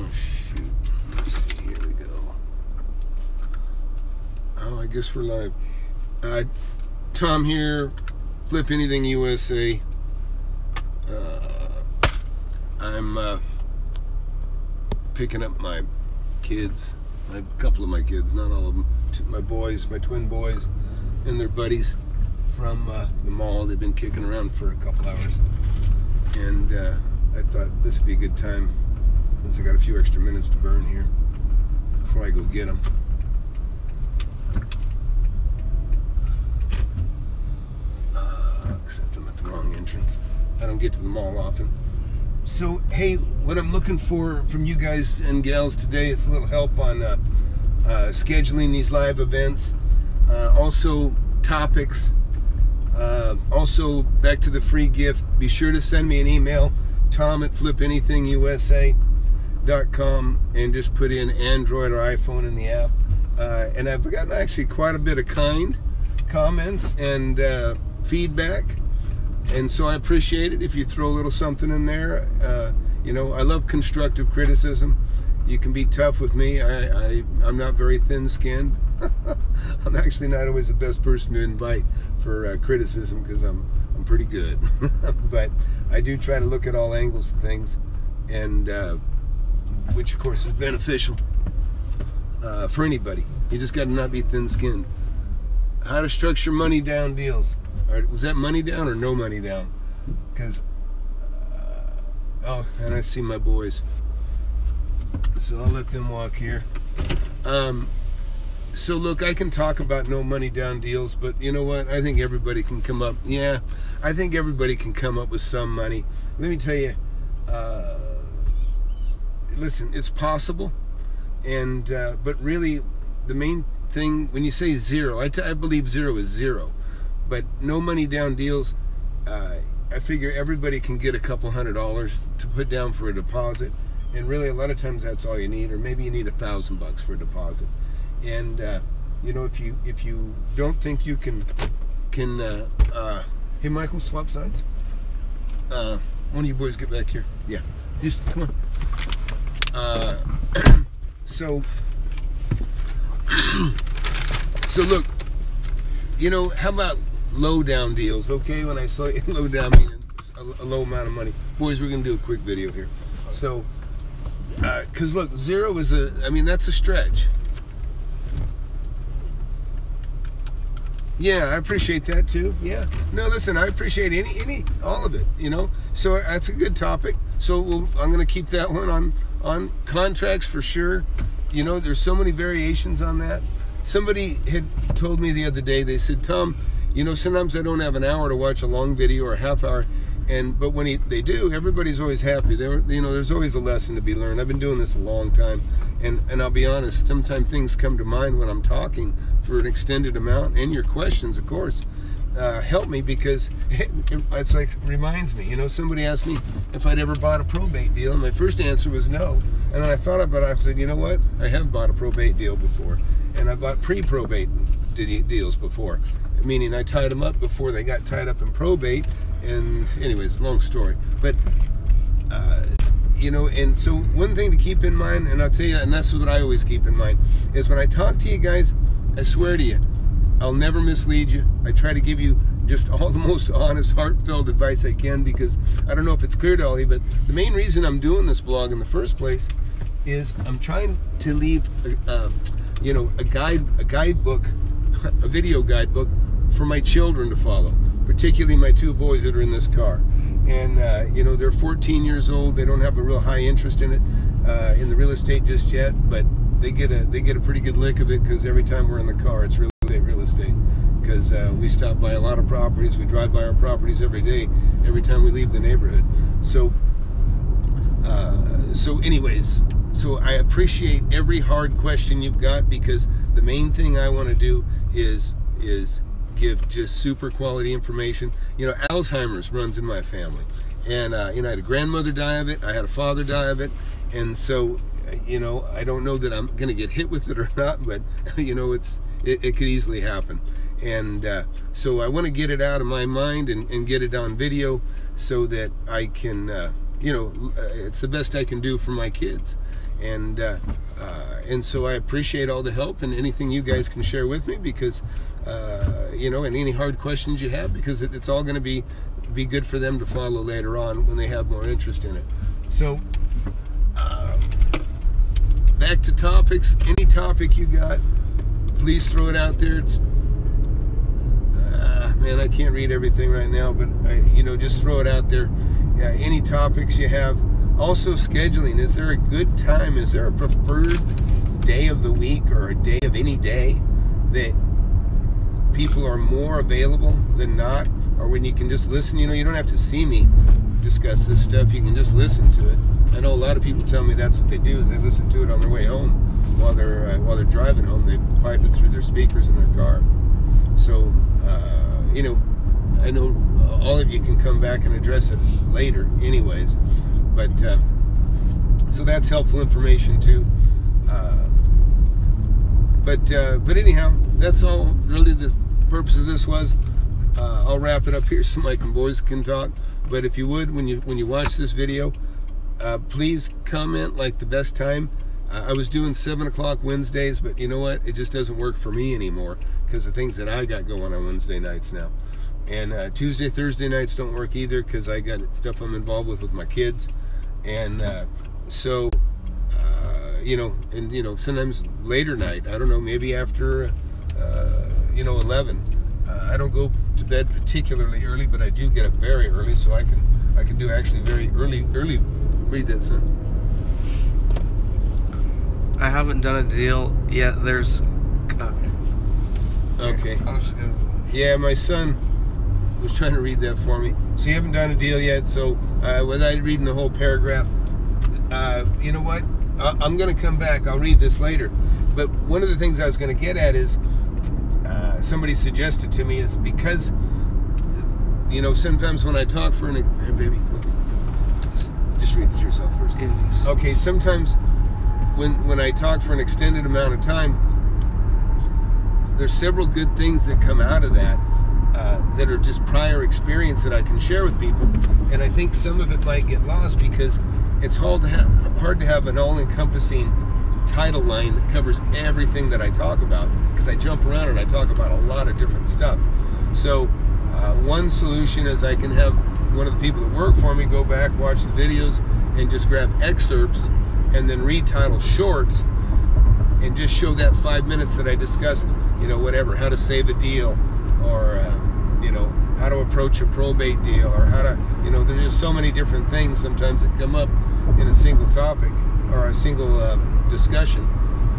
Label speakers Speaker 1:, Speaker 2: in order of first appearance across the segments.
Speaker 1: Oh, shoot. Let's see. Here we go. Oh, I guess we're live. Tom here, Flip Anything USA. I'm picking up my kids, a couple of my kids, not all of them, my boys, my twin boys, and their buddies from the mall. They've been kicking around for a couple hours, and I thought this would be a good time, since I got a few extra minutes to burn here, before I go get them. Except I'm at the wrong entrance. I don't get to the mall often. So, hey, what I'm looking for from you guys and gals today is a little help on scheduling these live events. Also, topics. Also, back to the free gift. Be sure to send me an email, tom@flipanythingusa.com, and just put in Android or iPhone in the app. And I've gotten actually quite a bit of kind comments and feedback. And so I appreciate it if you throw a little something in there. You know, I love constructive criticism. You can be tough with me. I'm not very thin-skinned. I'm actually not always the best person to invite for criticism, because I'm pretty good. But I do try to look at all angles of things, and which of course is beneficial for anybody. You just got to not be thin-skinned. How to structure money down deals. Was that money down or no money down? Because, oh, and I see my boys. So I'll let them walk here. So look, I can talk about no money down deals, but you know what? I think everybody can come up. Yeah, I think everybody can come up with some money. Let me tell you, listen, it's possible. And, but really, the main thing, when you say zero, I believe zero is zero. But no money down deals, I figure everybody can get a couple $100 to put down for a deposit, and really a lot of times that's all you need, or maybe you need $1,000 for a deposit. And you know, if you don't think you can hey Michael, swap sides. One of you boys get back here. Yeah, just come on. So look, you know, how about low down deals? Okay, when I say low down, I mean a low amount of money. Boys, we're gonna do a quick video here. So, cause look, zero is I mean, that's a stretch. Yeah, I appreciate that too. Yeah. No, listen, I appreciate all of it, you know. So that's a good topic. So I'm gonna keep that one on contracts for sure. You know, there's so many variations on that. Somebody had told me the other day, they said, Tom, you know, sometimes I don't have an hour to watch a long video or a half hour, but when they do, everybody's always happy. You know, there's always a lesson to be learned. I've been doing this a long time, and I'll be honest, sometimes things come to mind when I'm talking for an extended amount, and your questions, of course, help me, because it's like, reminds me, you know, somebody asked me if I'd ever bought a probate deal, and my first answer was no. And then I thought about it, I said, you know what, I have bought a probate deal before, and I bought pre-probate deals before, meaning I tied them up before they got tied up in probate. And anyways, long story, but you know, and so one thing to keep in mind, and I'll tell you, and that's what I always keep in mind, is when I talk to you guys, I swear to you, I'll never mislead you. I try to give you just all the most honest, heartfelt advice I can, because I don't know if it's clear to all of you, but the main reason I'm doing this blog in the first place is I'm trying to leave you know, a guidebook, a video guidebook for my children to follow, particularly my two boys that are in this car. And you know, they're 14 years old. They don't have a real high interest in it, in the real estate just yet, but they get a pretty good lick of it, because every time we're in the car, it's real estate. Because we stop by a lot of properties, we drive by our properties every day, every time we leave the neighborhood. So anyways, so I appreciate every hard question you've got, because the main thing I want to do is give just super quality information. You know, Alzheimer's runs in my family, and you know, I had a grandmother die of it, I had a father die of it, and so you know, I don't know that I'm going to get hit with it or not, but you know, it could easily happen. And so I want to get it out of my mind and get it on video, so that I can it's the best I can do for my kids. And so I appreciate all the help and anything you guys can share with me, because and any hard questions you have, because it's all going to be good for them to follow later on when they have more interest in it. So back to topics. Any topic you got, please throw it out there. It's man, I can't read everything right now, but just throw it out there. Any topics you have. Also, scheduling. Is there a good time? Is there a preferred day of the week or a day of any day that people are more available than not? Or when you can just listen, you don't have to see me discuss this stuff. You can just listen to it. I know a lot of people tell me that's what they do, is they listen to it on their way home while they're driving home. They pipe it through their speakers in their car. So, I know all of you can come back and address it later anyways. But so that's helpful information too. But anyhow, that's all really the purpose of this was. I'll wrap it up here so Mike and boys can talk. But if you would, when you watch this video, please comment like the best time. I was doing 7 o'clock Wednesdays, but you know what? It just doesn't work for me anymore because of things that I got going on Wednesday nights now. And Tuesday, Thursday nights don't work either because I got stuff I'm involved with my kids. And so, sometimes later night, I don't know, maybe after, 11. I don't go to bed particularly early, but I do get up very early, so I can do actually very early. Read that, son.
Speaker 2: I haven't done a deal yet. There's...
Speaker 1: Okay.
Speaker 2: I'll just go.
Speaker 1: Yeah, my son was trying to read that for me. So you haven't done a deal yet, so without reading the whole paragraph, you know what? I'm going to come back. I'll read this later. But one of the things I was going to get at is somebody suggested to me is because, sometimes when I talk for an... Hey, baby, just read it yourself first. Okay, sometimes when I talk for an extended amount of time, there's several good things that come out of that that are just prior experience that I can share with people. And I think some of it might get lost because it's hard to have an all-encompassing title line that covers everything that I talk about, because I jump around and I talk about a lot of different stuff. So one solution is I can have one of the people that work for me go back, watch the videos, and just grab excerpts and then read title shorts and just show that 5 minutes that I discussed, whatever, how to save a deal, or how to approach a probate deal, or how to, there's just so many different things sometimes that come up in a single topic or a single discussion.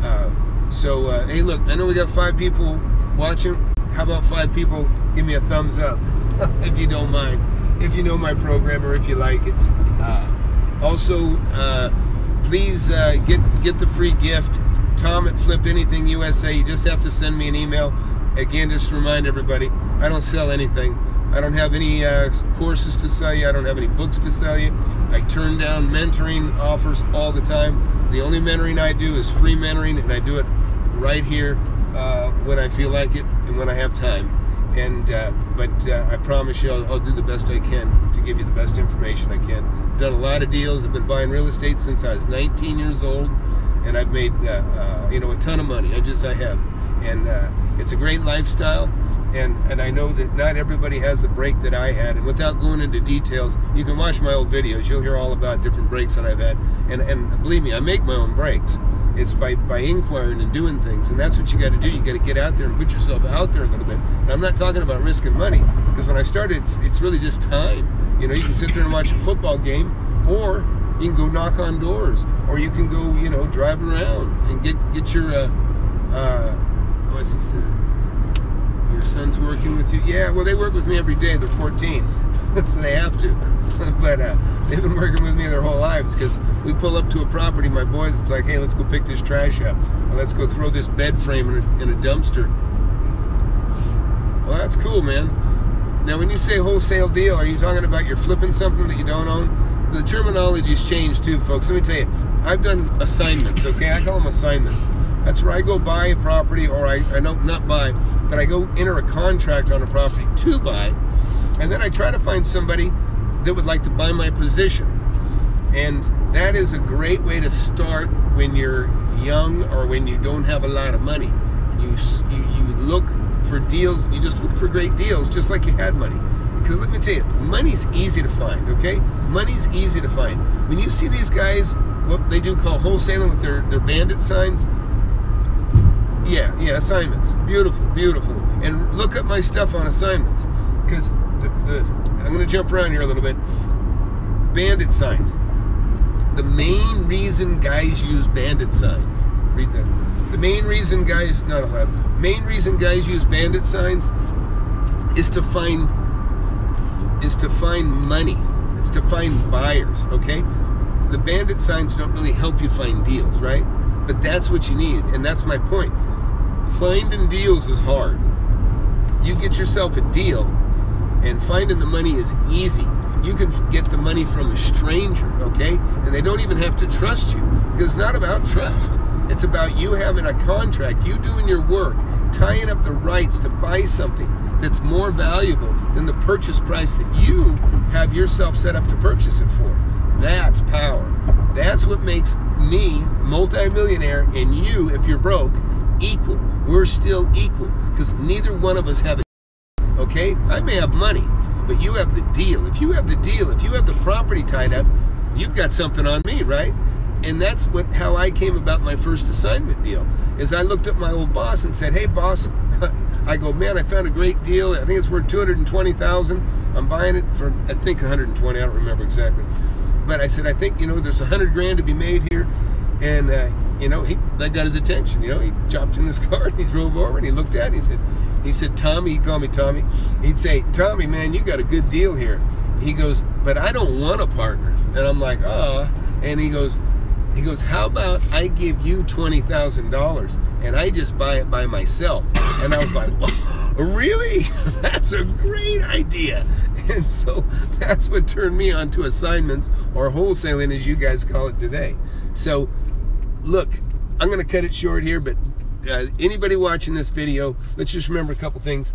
Speaker 1: Hey, look, I know we got 5 people watching. How about 5 people give me a thumbs up if you don't mind, if you know my program or if you like it. Also, please get the free gift. Tom at Flip Anything USA. You just have to send me an email. Again, just to remind everybody, I don't sell anything. I don't have any courses to sell you. I don't have any books to sell you. I turn down mentoring offers all the time. The only mentoring I do is free mentoring, and I do it right here when I feel like it and when I have time. And but I promise you, I'll do the best I can to give you the best information I can. Done a lot of deals. I've been buying real estate since I was 19 years old, and I've made a ton of money. I have, and it's a great lifestyle. And I know that not everybody has the break that I had. And without going into details, you can watch my old videos. You'll hear all about different breaks that I've had. And believe me, I make my own breaks. It's by inquiring and doing things. And that's what you got to do. You got to get out there and put yourself out there a little bit. And I'm not talking about risking money, because when I started, it's really just time. You can sit there and watch a football game, or you can go knock on doors, or you can go, drive around and get your what's this? Your son's working with you? Yeah, well, they work with me every day. They're 14, so they have to. But they've been working with me their whole lives, because we pull up to a property, my boys, it's like, hey, let's go pick this trash up, or let's go throw this bed frame in a dumpster. Well, that's cool, man. Now, when you say wholesale deal, are you talking about you're flipping something that you don't own? The terminology's changed too, folks. Let me tell you, I've done assignments, okay? I call them assignments. That's where I go buy a property, or I don't, not buy, but I go enter a contract on a property to buy, and then I try to find somebody that would like to buy my position. And that is a great way to start when you're young or when you don't have a lot of money. You look for deals. You just look for great deals, just like you had money. Because let me tell you, money's easy to find, okay? Money's easy to find. When you see these guys, what they do call wholesaling with their bandit signs, yeah, assignments. Beautiful, beautiful. And look up my stuff on assignments. Because I'm going to jump around here a little bit. Bandit signs. The main reason guys use bandit signs, read that. The main reason guys, not allowed, main reason guys use bandit signs is to find money. It's to find buyers, okay? The bandit signs don't really help you find deals, right? But that's what you need, and that's my point. Finding deals is hard. You get yourself a deal, and finding the money is easy. You can get the money from a stranger, okay? And they don't even have to trust you, because it's not about trust. It's about you having a contract, you doing your work, tying up the rights to buy something that's more valuable than the purchase price that you have yourself set up to purchase it for. That's power. That's what makes me multi-millionaire and you, if you're broke, equal. We're still equal because neither one of us have it. Okay? I may have money, but you have the deal. If you have the deal, if you have the property tied up, you've got something on me, right? And that's how I came about my first assignment deal. Is I looked at my old boss and said, "Hey, boss," I go, "Man, I found a great deal. I think it's worth $220,000. I'm buying it for, I think, 120. I don't remember exactly." But I said, "I think, there's $100,000 to be made here." And that got his attention. He jumped in his car and he drove over and he looked at it. He said, "Tommy," he called me Tommy. He'd say, "Tommy, man, you got a good deal here." He goes, "But I don't want a partner." And I'm like, "Ah." And he goes, "How about I give you $20,000 and I just buy it by myself?" And I was like, "Oh, really? That's a great idea." And so that's what turned me on to assignments, or wholesaling as you guys call it today. So look, I'm going to cut it short here, but anybody watching this video, let's just remember a couple things.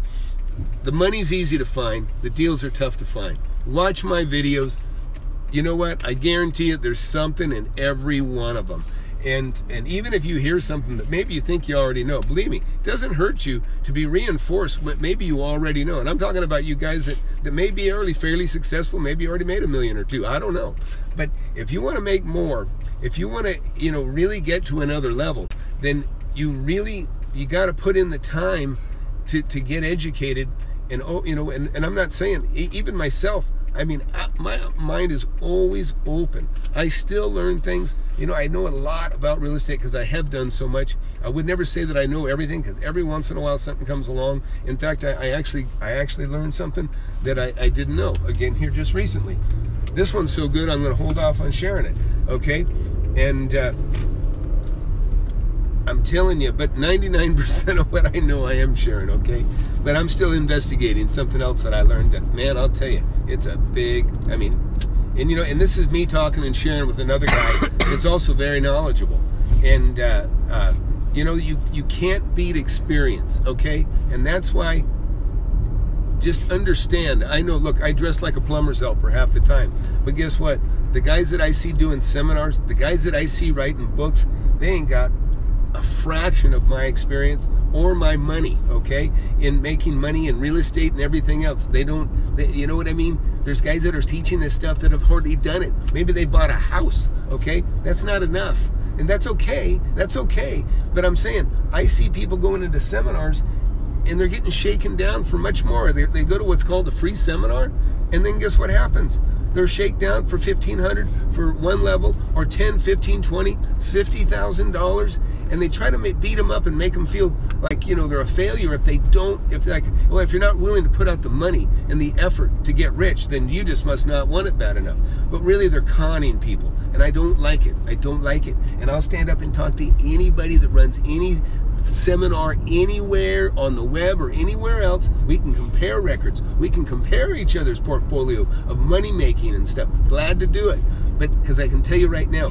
Speaker 1: The money's easy to find. The deals are tough to find. Watch my videos. You know what? I guarantee you there's something in every one of them. And even if you hear something that maybe you think you already know, believe me, it doesn't hurt you to be reinforced what maybe you already know. And I'm talking about you guys that may be fairly successful, maybe you already made $1 million or $2 million, I don't know. But if you want to make more, if you want to, really get to another level, then you got to put in the time to get educated. And and I'm not saying, even myself, my mind is always open. I still learn things. I know a lot about real estate because I have done so much. I would never say that I know everything, because every once in a while something comes along. In fact, I actually learned something that I didn't know, again, here just recently. This one's so good, I'm going to hold off on sharing it, okay? And I'm telling you, but 99% of what I know I am sharing, okay? But I'm still investigating something else that I learned that, man, I'll tell you, it's a big, and this is me talking and sharing with another guy that's also very knowledgeable. And, you can't beat experience, okay? And that's why, just understand, I know, look, I dress like a plumber's helper half the time, but guess what? The guys that I see doing seminars, the guys that I see writing books, they ain't got a fraction of my experience or my money, okay, in making money in real estate and everything else. You know what I mean? There's guys that are teaching this stuff that have already done it. Maybe they bought a house, okay? That's not enough. And that's okay. That's okay. But I'm saying, I see people going into seminars and they're getting shaken down for much more. They go to what's called a free seminar, and then guess what happens? They're shaken down for $1,500 for one level, or $10, $15, $20, $50,000, and they try to beat them up and make them feel like they're a failure if if you're not willing to put out the money and the effort to get rich, then you just must not want it bad enough. But really, they're conning people, and I don't like it. I don't like it. And I'll stand up and talk to anybody that runs any seminar anywhere on the web or anywhere else. We can compare records. We can compare each other's portfolio of money making and stuff. Glad to do it. But because I can tell you right now,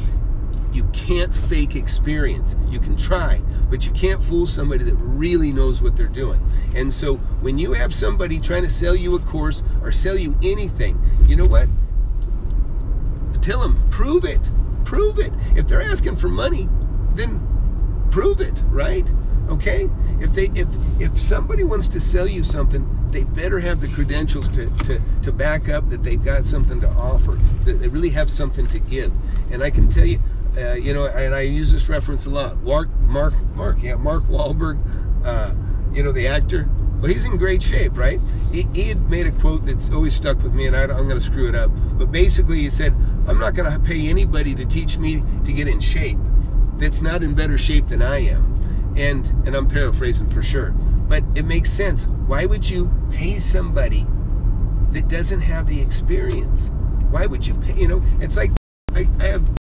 Speaker 1: you can't fake experience. You can try, but you can't fool somebody that really knows what they're doing. And so when you have somebody trying to sell you a course or sell you anything, you know what? tell them, prove it. Prove it. If they're asking for money, then prove it, right? Okay? If somebody wants to sell you something, they better have the credentials to back up that they've got something to offer, that they really have something to give. And I can tell you, and I use this reference a lot. Mark Wahlberg, the actor. Well, he's in great shape, right? He had made a quote that's always stuck with me, and I'm going to screw it up. But basically, he said, I'm not going to pay anybody to teach me to get in shape that's not in better shape than I am. And I'm paraphrasing for sure. But it makes sense. Why would you pay somebody that doesn't have the experience? Why would you pay? It's like I have